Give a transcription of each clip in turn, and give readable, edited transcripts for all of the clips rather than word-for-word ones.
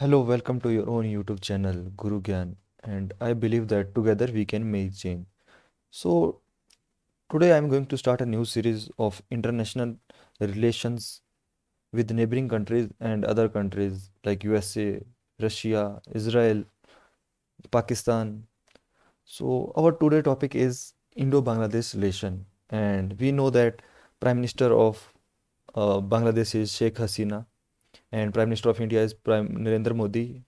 Hello, welcome to your own YouTube channel, Guru Gyan, and I believe that together we can make change. So, today I'm going to start a new series of international relations with neighboring countries and other countries like USA, Russia, Israel, Pakistan. So, our today topic is Indo-Bangladesh relation, and we know that Prime Minister of Bangladesh is Sheikh Hasina, and Prime Minister of India is Prime Narendra Modi,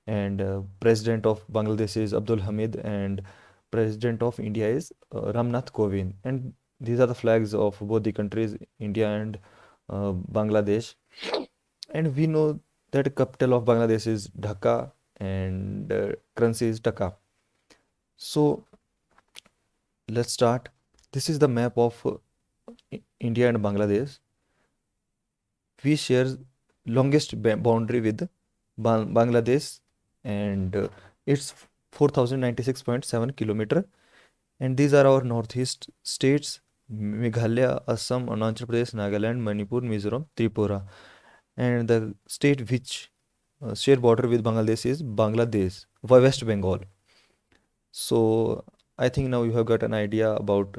and President of Bangladesh is Abdul Hamid, and President of India is Ramnath Kovind. And these are the flags of both the countries, India and Bangladesh. And we know that the capital of Bangladesh is Dhaka, and currency is Taka. So let's start. This is the map of India and Bangladesh. We share longest boundary with Bangladesh, and it's 4096.7 kilometer. And these are our northeast states: Meghalaya, Assam, Arunachal Pradesh, Nagaland, Manipur, Mizoram, Tripura. And the state which share border with Bangladesh is Bangladesh, West Bengal. So I think now you have got an idea about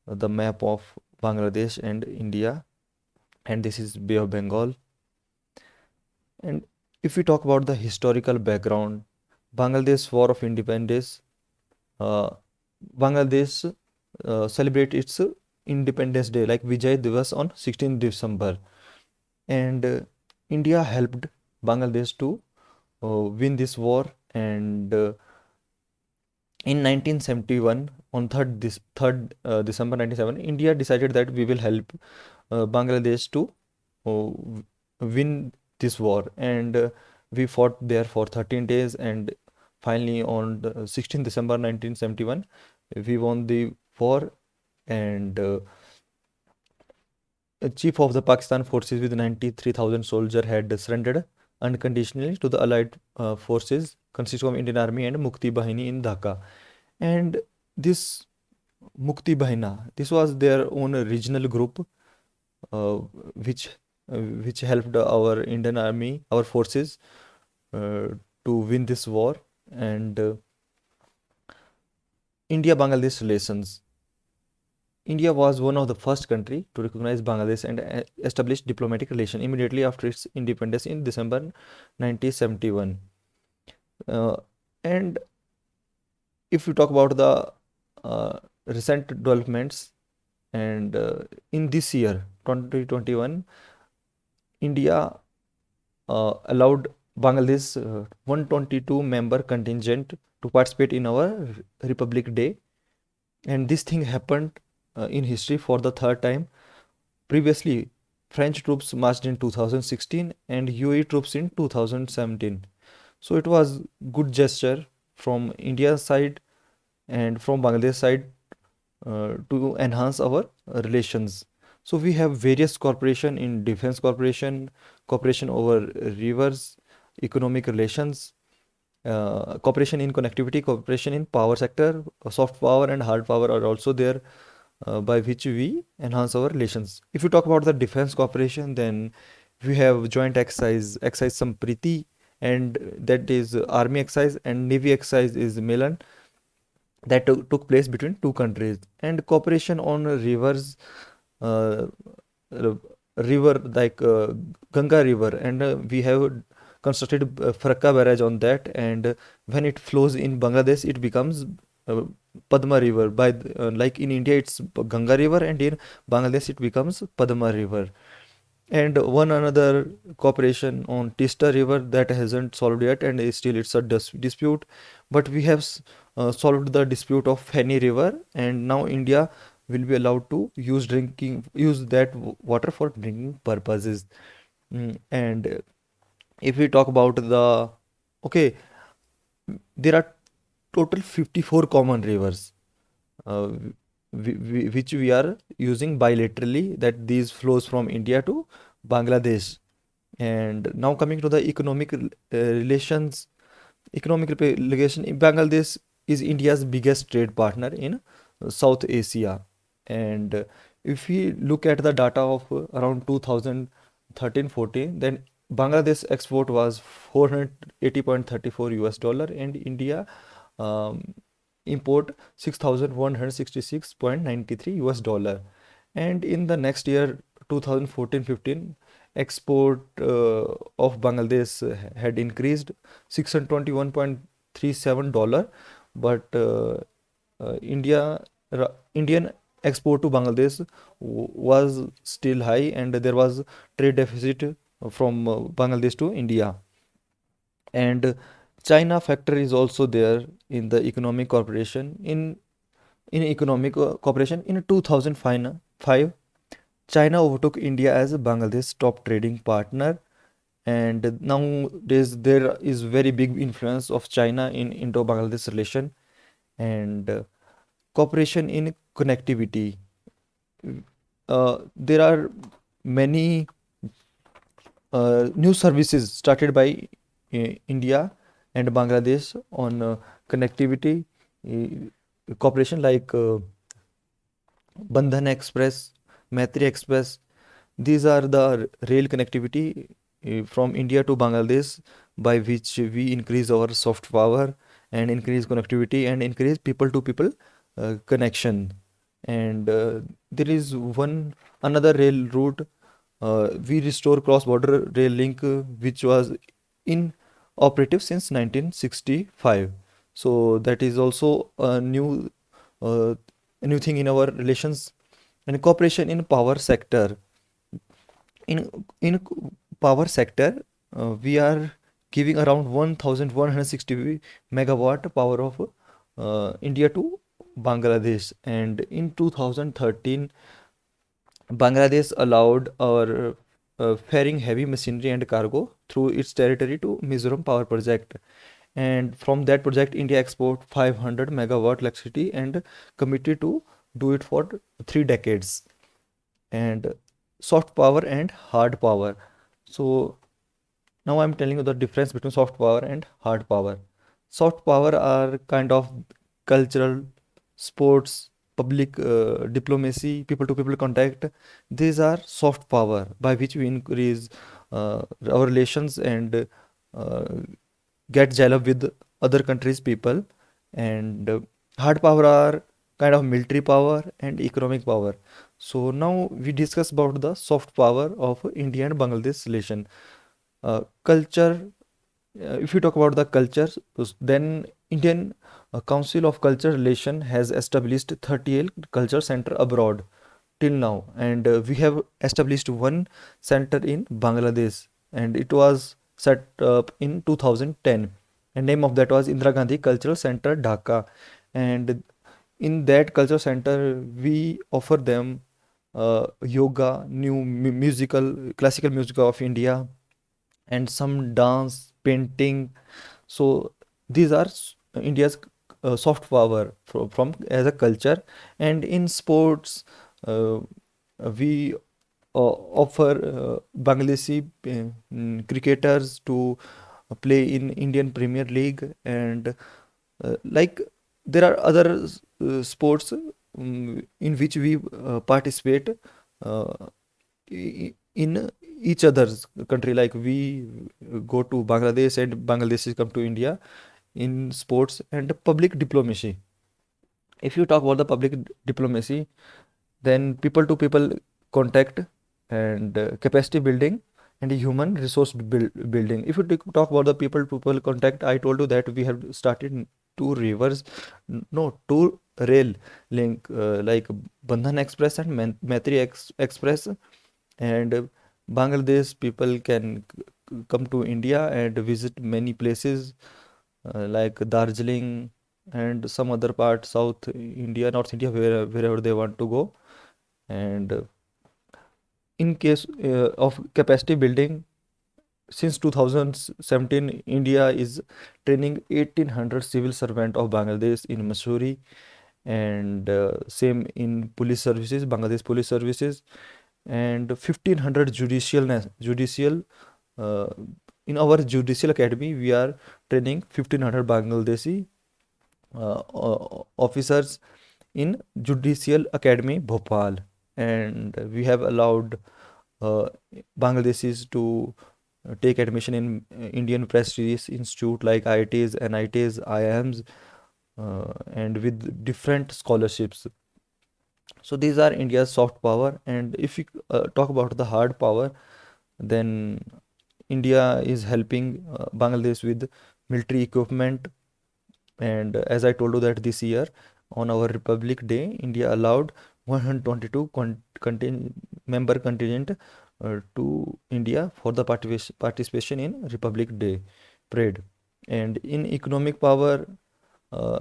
the map of Bangladesh and India, and this is Bay of Bengal. And if we talk about the historical background, Bangladesh War of Independence, uh, Bangladesh celebrate its Independence Day like Vijay Divas on 16th December, and India helped Bangladesh to win this war. And in 1971, on 3rd December 97, India decided that we will help Bangladesh to win this war, and we fought there for 13 days, and finally on the 16th December 1971 we won the war. And chief of the Pakistan forces with 93,000 soldiers had surrendered unconditionally to the allied forces consisting of Indian Army and Mukti Bahini in Dhaka. And this Mukti Bahina, this was their own regional group, uh, which which helped our Indian Army, our forces, uh, to win this war. And India-Bangladesh relations. India was one of the first country to recognize Bangladesh and establish diplomatic relation immediately after its independence in December 1971. Uh, and if you talk about the recent developments, and in this year 2021, India allowed Bangladesh 122 member contingent to participate in our Republic Day. And this thing happened in history for the third time. Previously, French troops marched in 2016 and UAE troops in 2017. So it was good gesture from India's side and from Bangladesh side to enhance our relations. So we have various cooperation in defense cooperation, cooperation over rivers, economic relations, cooperation in connectivity, cooperation in power sector, soft power and hard power are also there, by which we enhance our relations. If you talk about the defense cooperation, then we have joint exercise Sampriti, and that is army exercise, and navy exercise is Milan, that took place between two countries. And cooperation on rivers, uh, r- river like Ganga river, and we have constructed Farakka barrage on that, and when it flows in Bangladesh it becomes uh, Padma river. Like in India it's Ganga river, and in Bangladesh it becomes Padma river. And one another cooperation on Tista River that hasn't solved yet, and still it's a dispute. But we have solved the dispute of Feni River, and now India will be allowed to use that water for drinking purposes. And if we talk about the, okay, there are total 54 common rivers, uh, which we are using bilaterally, that these flows from India to Bangladesh. And now coming to the relations, relation, Bangladesh is India's biggest trade partner in South Asia. And if we look at the data of around 2013-14, then Bangladesh export was 480.34 US dollar, and India um, import 6,166.93 US dollar. And in the next year, 2014-15, export of Bangladesh had increased 621.37 dollar, but Indian export to Bangladesh was still high, and there was trade deficit from Bangladesh to India. And China factor is also there in the economic cooperation. In economic cooperation in 2005, China overtook India as Bangladesh's top trading partner, and nowadays there is very big influence of China in Indo-Bangladesh relation. And cooperation in connectivity. There are many new services started by India and Bangladesh on connectivity cooperation, like Bandhan Express, Maitri Express. These are the rail connectivity from India to Bangladesh, by which we increase our soft power and increase connectivity and increase people to people connection. And there is one another rail route. We restore cross border rail link, which was in operative since 1965. So that is also uh, a new thing in our relations. And cooperation in power sector. In power sector, we are giving around 1160 megawatt power of India to Bangladesh. And in 2013, Bangladesh allowed our ferrying heavy machinery and cargo through its territory to Mizoram Power Project. And from that project, India export 500 megawatt electricity and committed to do it for 3 decades. And soft power and hard power. So now I'm telling you the difference between soft power and hard power. Soft power are kind of cultural, sports, public diplomacy, people to people contact. These are soft power by which we increase our relations and uh, get dialogue with other countries' people. And hard power are kind of military power and economic power. So now we discuss about the soft power of India and Bangladesh relation. Culture. If you talk about the culture, then Indian Council of Culture Relation has established 38 culture center abroad till now, and we have established one center in Bangladesh, and it was set up in 2010, and name of that was Indira Gandhi Cultural Center, Dhaka. And in that culture center, we offer them yoga, new musical, classical music of India, and some dance, painting. So these are India's soft power from as a culture. And in sports, uh, we offer Bangladeshi cricketers to play in Indian Premier League. And like there are other sports in which we participate uh, in each other's country. Like we go to Bangladesh and Bangladeshis come to India in sports and public diplomacy. If you talk about the public diplomacy, then people to people contact and capacity building and human resource building. If you talk about the people to people contact, I told you that we have started two rivers, no, two rail link, like Bandhan Express and Maitri Express. And Bangladesh people can come to India and visit many places like Darjeeling and some other part, South India, North India, wherever they want to go. And in case of capacity building, since 2017, India is training 1800 civil servant of Bangladesh in Missouri, and same in police services, Bangladesh police services, and 1500 judicial uh, in our judicial academy. We are training 1500 Bangladeshi officers in Judicial Academy Bhopal. And we have allowed uh, Bangladeshis to take admission in Indian prestigious institute like IITs, NITs, IIMs, and with different scholarships. So these are India's soft power. And if we talk about the hard power, then India is helping Bangladesh with military equipment. And as I told you that this year on our Republic Day, India allowed 122 member contingent to India for the participation in Republic Day parade. And in economic power, uh,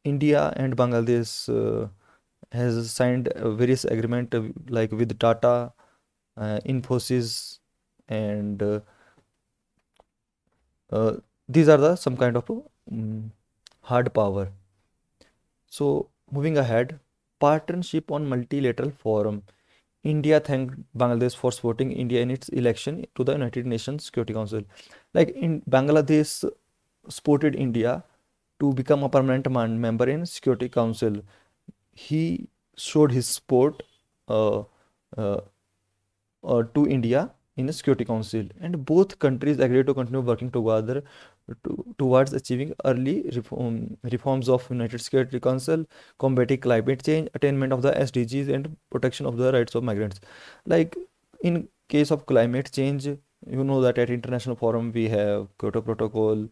India and Bangladesh has signed various agreement like with Tata, Infosys, and uh, these are the some kind of hard power. So moving ahead, partnership on multilateral forum. India thanked Bangladesh for supporting India in its election to the United Nations Security Council. Like in Bangladesh supported India to become a permanent member in Security Council. He showed his support uh, uh, to India in the Security Council, and both countries agreed to continue working together towards achieving early reforms of United Security Council, combating climate change, attainment of the SDGs, and protection of the rights of migrants. Like in case of climate change, you know that at international forum we have Kyoto Protocol,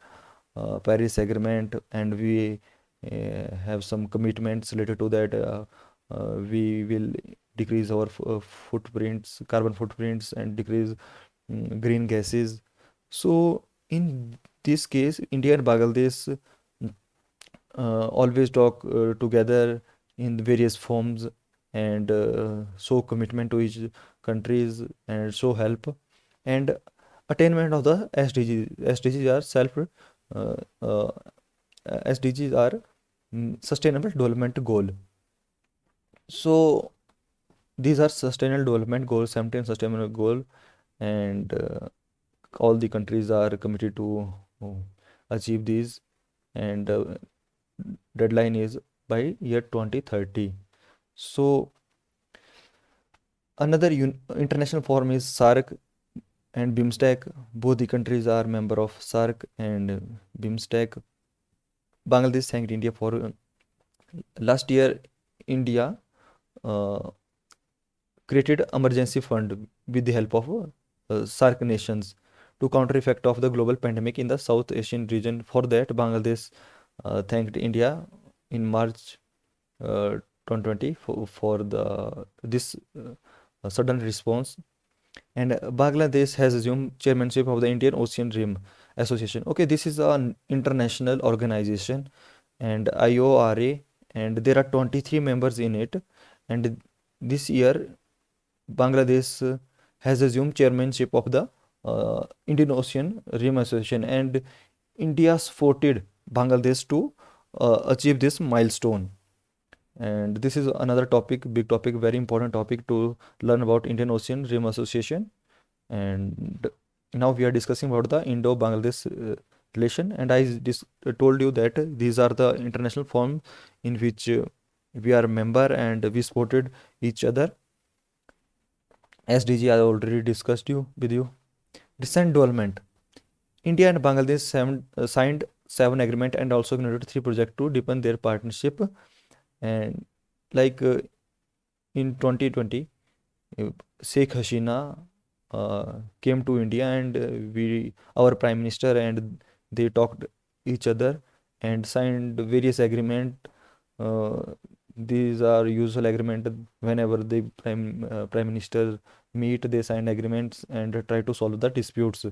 Paris Agreement, and we have some commitments related to that. We will decrease our footprints, carbon footprints, and decrease green gases. So in this case, India and Bangladesh always talk together in various forms and show commitment to each countries and show help and attainment of the SDGs. SDGs are uh, uh, SDGs are Sustainable Development Goal. So these are Sustainable Development Goals, 17 Sustainable Goal, and all the countries are committed to uh, achieve these. And deadline is by year 2030. So another international forum is SARC and BIMSTEC. Both the countries are member of SARC and BIMSTEC. Bangladesh thanked India for last year. India uh, created emergency fund with the help of SARC nations to counter effect of the global pandemic in the South Asian region. For that, Bangladesh thanked India in March 2020 for the this sudden response. And Bangladesh has assumed chairmanship of the Indian Ocean Rim Association. Okay, this is an international organization and IORA, and there are 23 members in it. And this year, Bangladesh has assumed chairmanship of the Indian Ocean Rim Association, and India supported Bangladesh to achieve this milestone. And this is another topic, big topic, very important topic to learn about Indian Ocean Rim Association. And now we are discussing about the Indo-Bangladesh relation. And told you that these are the international form in which we are a member and we supported each other. SDG I already discussed you with you. Recent development. India and Bangladesh signed 7 agreement and also ignited 3 projects to deepen their partnership. And like in 2020, uh, Sheikh Hasina came to India, and our Prime Minister, and they talked each other and signed various agreement. Uh, these are usual agreement whenever the Prime Minister meet, they sign agreements and try to solve the disputes.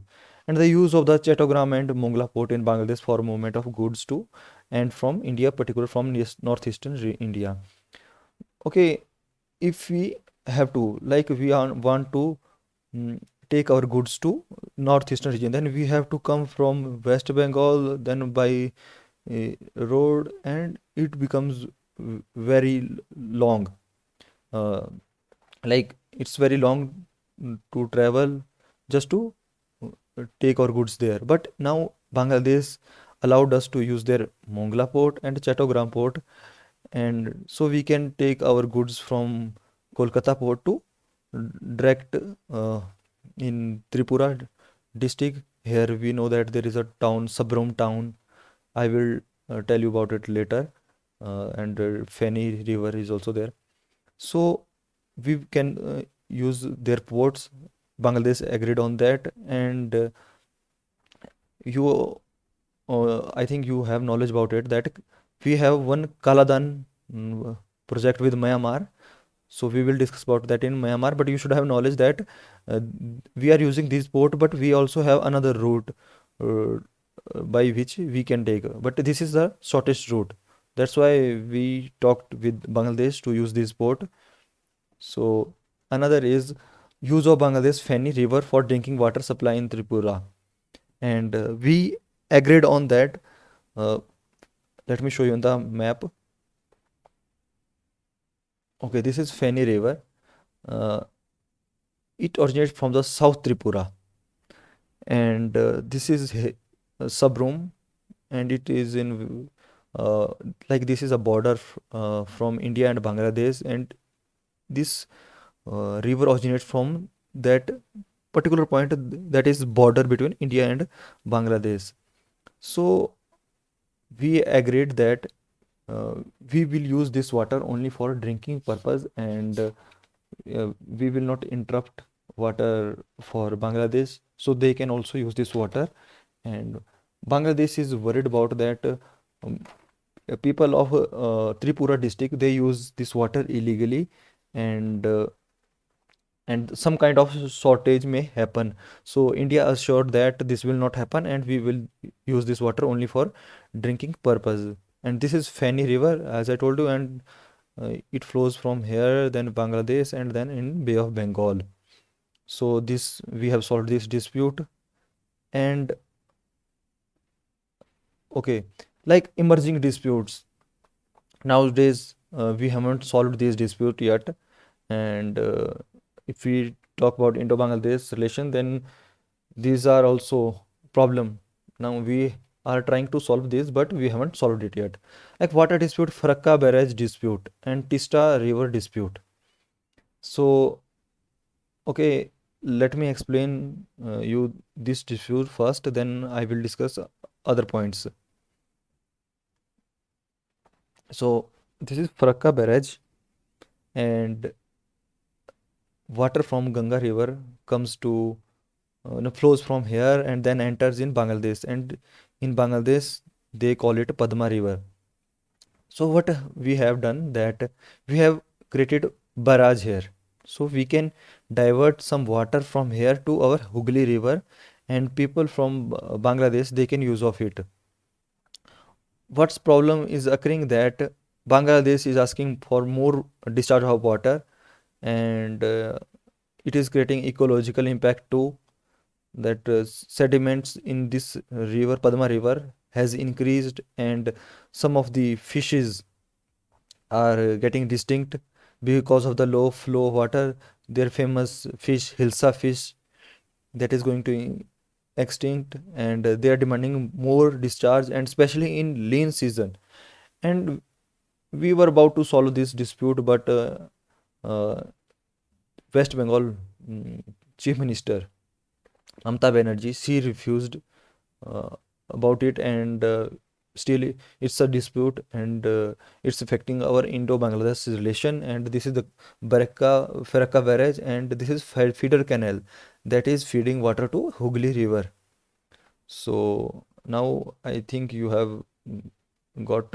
And the use of the Chattogram and Mongla port in Bangladesh for movement of goods to and from India, particular from northeastern India. Okay, if we have to, like we want to mm, take our goods to northeastern region, then we have to come from West Bengal, then by road, and it becomes very long. Uh, like it's very long to travel just to take our goods there. But now Bangladesh allowed us to use their Mongla port and Chattogram port, and so we can take our goods from Kolkata port to direct in Tripura district. Here we know that there is a town, Sabrom town. I will tell you about it later. And Feni River is also there. So we can use their ports. Bangladesh agreed on that, and you, I think you have knowledge about it that we have one Kaladan project with Myanmar. So we will discuss about that in Myanmar, but you should have knowledge that uh, we are using this port, but we also have another route uh, by which we can take. But this is the shortest route. That's why we talked with Bangladesh to use this port. So another is use of Bangladesh Feni River for drinking water supply in Tripura, and we agreed on that. Uh, Let me show you on the map. Okay, this is Feni River. Uh, it originates from the South Tripura, and this is Sabrum, and it is in like this is a border from India and Bangladesh, and this river originates from that particular point that is border between India and Bangladesh. So we agreed that uh, we will use this water only for drinking purpose, and we will not interrupt water for Bangladesh, so they can also use this water. And Bangladesh is worried about that um, people of Tripura district, they use this water illegally, and some kind of shortage may happen. So India assured that this will not happen, and we will use this water only for drinking purpose. And this is Feni River, as I told you, and it flows from here, then Bangladesh, and then in Bay of Bengal. So this we have solved this dispute. And okay, like emerging disputes. Nowadays, we haven't solved this dispute yet. And if we talk about Indo-Bangladesh relation, then these are also problem. Now we are trying to solve this, but we haven't solved it yet. Like water dispute, Farakka barrage dispute, and Tista river dispute. So, okay, let me explain you this dispute first, then I will discuss other points. So, this is Farakka barrage, and water from Ganga river comes to flows from here and then enters in Bangladesh. And in Bangladesh, they call it Padma River. So what we have done that we have created barrage here. So we can divert some water from here to our Hooghly River, and people from Bangladesh, they can use of it. What's problem is occurring that Bangladesh is asking for more discharge of water, and it is creating ecological impact too, that sediments in this river, Padma river, has increased, and some of the fishes are getting distinct because of the low flow of water. Their famous fish, Hilsa fish, that is going to extinct, and they are demanding more discharge, and especially in lean season. And we were about to solve this dispute, but uh, West Bengal Chief Minister Mamata Banerjee, she refused uh, about it, and still it's a dispute, and it's affecting our Indo-Bangladesh relation. And this is the Farakka barrage, and this is feeder canal that is feeding water to Hooghly River. So now I think you have got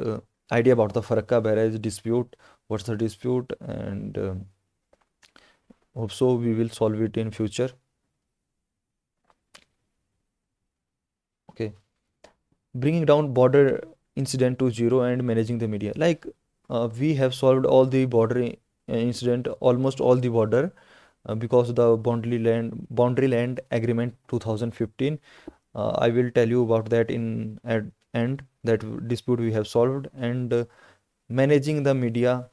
idea about the Farakka barrage dispute. What's the dispute? And hope so we will solve it in future. Okay, bringing down border incident to zero and managing the media. Like we have solved all the border incident, almost all the border, because of the boundary land agreement 2015. I will tell you about that in at end, that dispute we have solved. And managing the media.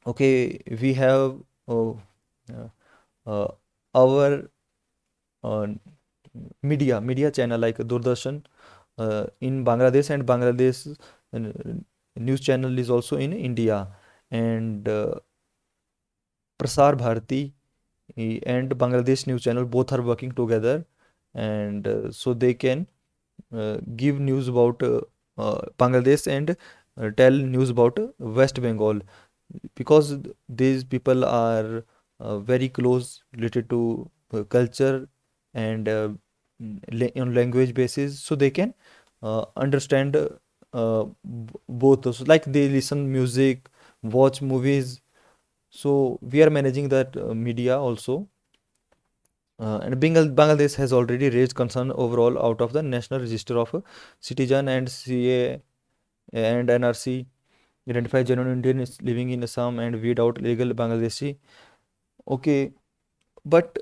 Okay, we have uh, uh, our uh, media channel like Doordarshan in Bangladesh, and Bangladesh news channel is also in India, and Prasar Bharati and Bangladesh news channel both are working together. and so they can give news about Bangladesh and tell news about West Bengal, because these people are very close related to culture and on language basis, so they can understand both those. Like they listen music, watch movies. So we are managing that media also. And Bangladesh has already raised concern overall out of the National Register of Citizen, and CA and NRC identify genuine Indians living in Assam and weed out illegal Bangladeshi. Okay, but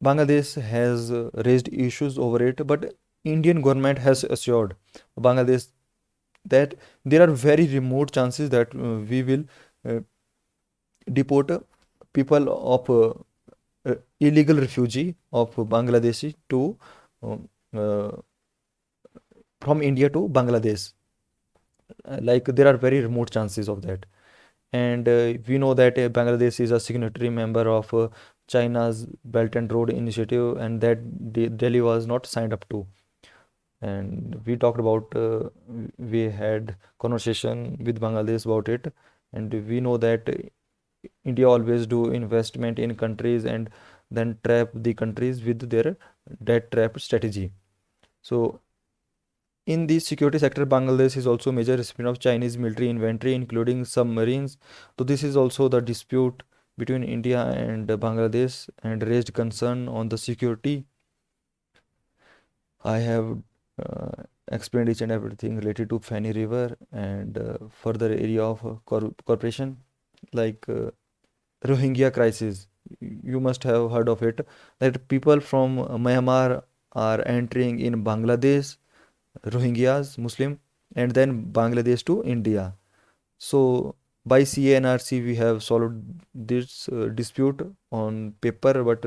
Bangladesh has raised issues over it, but Indian government has assured Bangladesh that there are very remote chances that we will uh, deport people of illegal refugee of Bangladeshi to um, uh, from India to Bangladesh. Like there are very remote chances of that. And we know that Bangladesh is a signatory member of China's Belt and Road Initiative, and that Delhi was not signed up to. And we talked about, we had conversation with Bangladesh about it, and we know that India always do investment in countries and then trap the countries with their debt trap strategy. So in the security sector, Bangladesh is also a major recipient of Chinese military inventory, including submarines. So this is also the dispute between India and Bangladesh and raised concern on the security. I have explained each and everything related to Feni River and further area of corporation, like Rohingya crisis. You must have heard of it, that people from Myanmar are entering in Bangladesh, Rohingyas, Muslim, and then Bangladesh to India. So by CANRC, we have solved this dispute on paper, but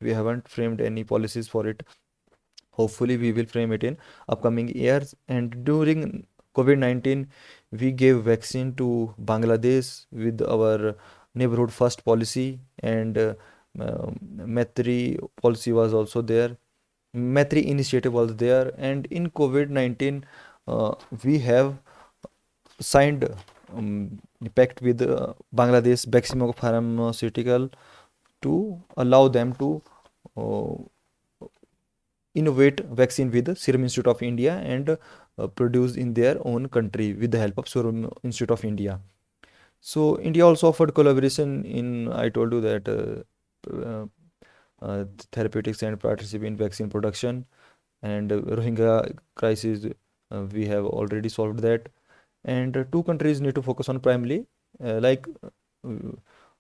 we haven't framed any policies for it. Hopefully, we will frame it in upcoming years. And during COVID-19, we gave vaccine to Bangladesh with our neighborhood first policy, and Maitri policy was also there. Maitri initiative was there, and in COVID-19, we have signed pact with Bangladesh Baximo Pharmaceutical to allow them to uh, innovate vaccine with the Serum Institute of India and produce in their own country with the help of Serum Institute of India. So India also offered collaboration in, I told you that uh, therapeutics and partnership in vaccine production, and Rohingya crisis, we have already solved that. And two countries need to focus on primarily like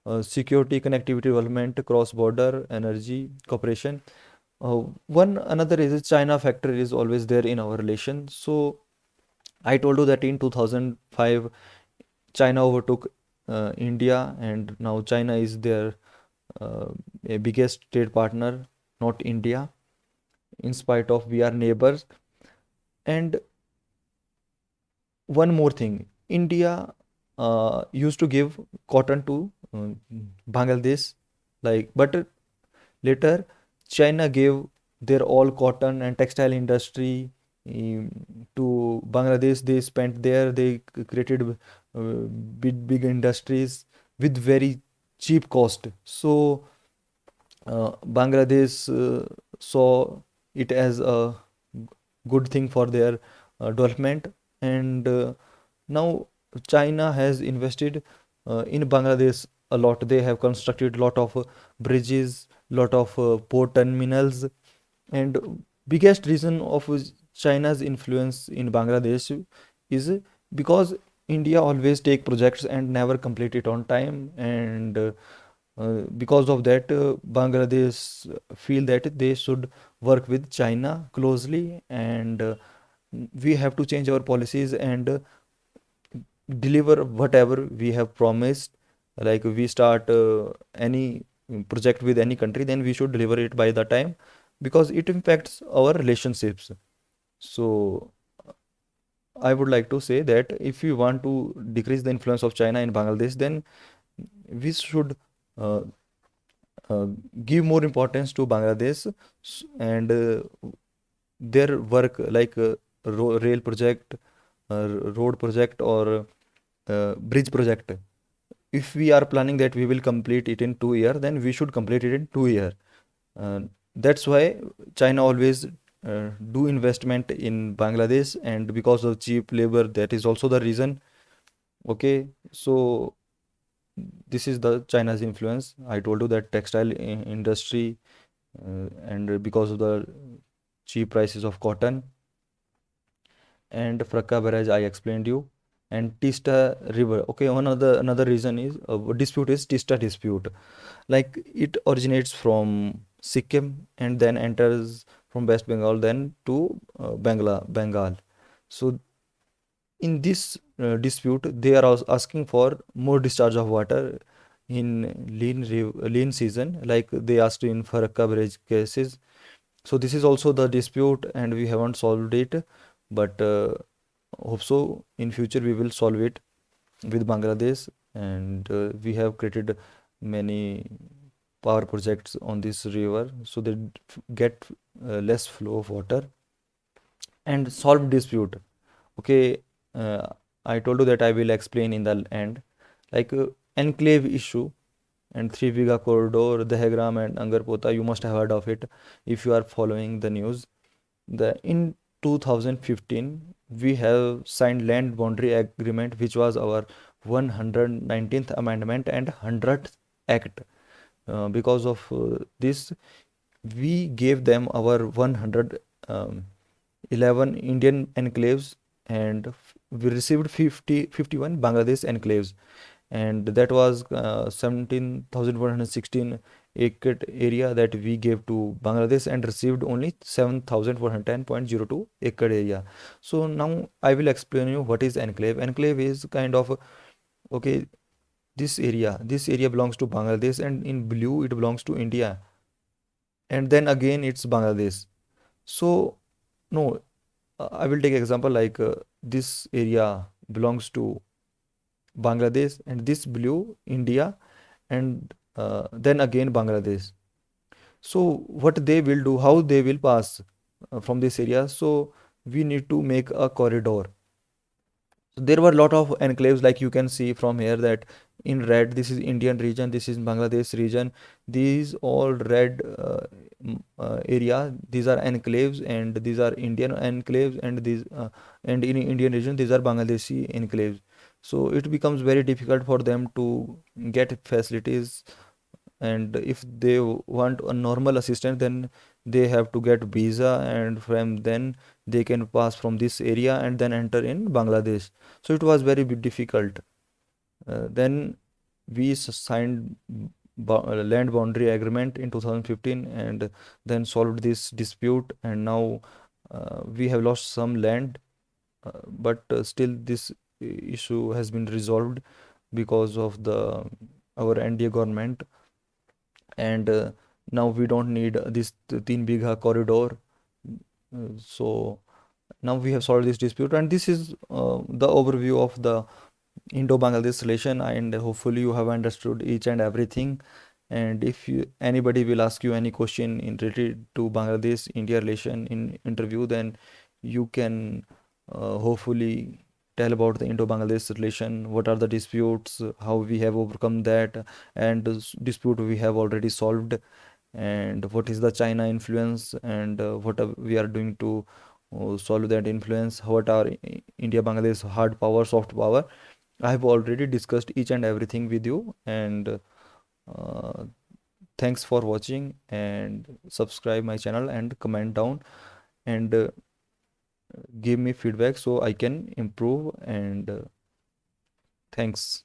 uh, security, connectivity development, cross-border energy cooperation. One another is China factor is always there in our relation. So I told you that in 2005 China overtook India, and now China is their a biggest trade partner, not India, in spite of we are neighbors. And one more thing, India used to give cotton to Bangladesh, like, but later China gave their all cotton and textile industry to Bangladesh. They spent there, they created big industries with very cheap cost. So Bangladesh saw it as a good thing for their development, and now China has invested in Bangladesh a lot. They have constructed a lot of bridges, lot of port terminals, and biggest reason of China's influence in Bangladesh is because India always take projects and never complete it on time, and because of that, Bangladesh feel that they should work with China closely, and we have to change our policies and deliver whatever we have promised. Like we start any project with any country, then we should deliver it by the time, because it impacts our relationships. So I would like to say that if we want to decrease the influence of China in Bangladesh, then we should uh, uh, give more importance to Bangladesh and their work like rail project, road project, or bridge project. If we are planning that we will complete it in 2 years, then we should complete it in 2 years. Uh, that's why China always do investment in Bangladesh, and because of cheap labor, that is also the reason. Okay, so this is the China's influence. I told you that textile industry, and because of the cheap prices of cotton, and Fracka barrage I explained you, and Tista River. Okay, another reason is dispute is Tista dispute. Like it originates from Sikkim and then enters from West Bengal then to Bengal. So in this dispute, they are asking for more discharge of water in lean season, like they asked in Farakka bridge cases. So this is also the dispute, and we haven't solved it, but hope so in future we will solve it with Bangladesh, and we have created many power projects on this river so they get less flow of water and solve dispute. Okay, uh, I told you that I will explain in the end, like enclave issue and 3 Biga corridor, Dehgram and Angarpota. You must have heard of it if you are following the news. The in 2015 we have signed land boundary agreement, which was our 119th amendment and 100th act. Because of this, we gave them our 111 Indian enclaves, and we received 51 Bangladesh enclaves, and that was 17,116 acre area that we gave to Bangladesh and received only 7,410.02 acre area. So now I will explain you what is enclave. Enclave is kind of okay, this area belongs to Bangladesh, and in blue it belongs to India, and then again it's Bangladesh. So no, I will take example like this area belongs to Bangladesh, and this blue India, and then again Bangladesh. So what they will do, how they will pass from this area? So we need to make a corridor. So there were a lot of enclaves, like you can see from here that in red, this is Indian region, this is Bangladesh region. These all red area, these are enclaves, and these are Indian enclaves, and these and in Indian region, these are Bangladeshi enclaves. So it becomes very difficult for them to get facilities, and if they want a normal assistant, then they have to get visa, and from then they can pass from this area and then enter in Bangladesh. So it was very bit difficult. Then we signed land boundary agreement in 2015, and then solved this dispute, and now we have lost some land, but still this issue has been resolved because of the our NDA government, and now we don't need this 3 Bigha corridor. So now we have solved this dispute, and this is the overview of the Indo-Bangladesh relation, and hopefully you have understood each and everything. And if anybody will ask you any question in related to Bangladesh-India relation in interview, then you can hopefully tell about the Indo-Bangladesh relation, what are the disputes, how we have overcome that, and the dispute we have already solved, and what is the China influence, and what we are doing to solve that influence, what are India Bangladesh hard power, soft power. I have already discussed each and everything with you, and uh, thanks for watching, and subscribe my channel and comment down, and give me feedback so I can improve, and thanks.